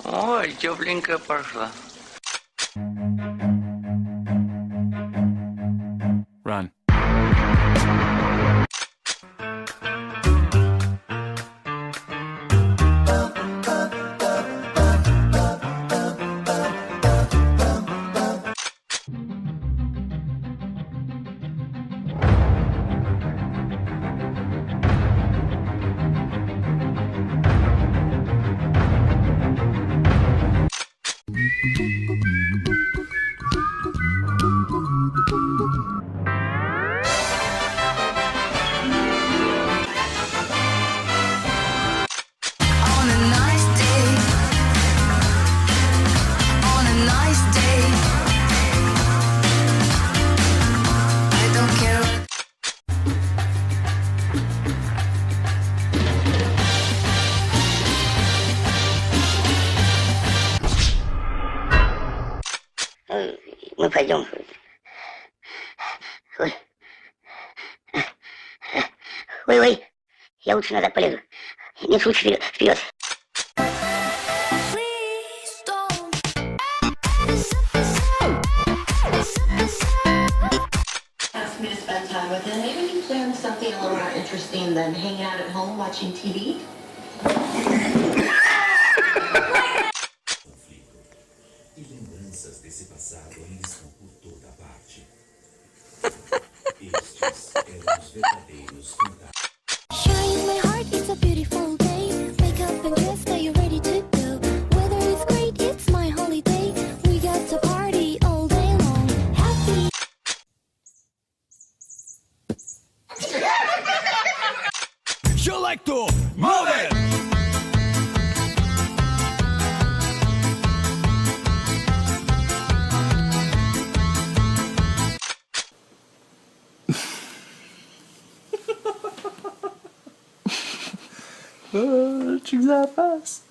Ой, тепленькая пошла. Run. Мы пойдем. Ой, я лучше назад полезу. Нет, лучше вперед. Asked me to spend time with him. Maybe we can plan something a little more interesting than hanging out at home watching TV. E lembranças desse passado ainda estão por toda parte. Estes eram os verdadeiros fantasmas. Shine my heart, it's a beautiful day. Wake up and dress, now you're ready to go. Weather is great, it's my holiday. We got to party all day long. Happy. You like to move it! Olha o que você faz.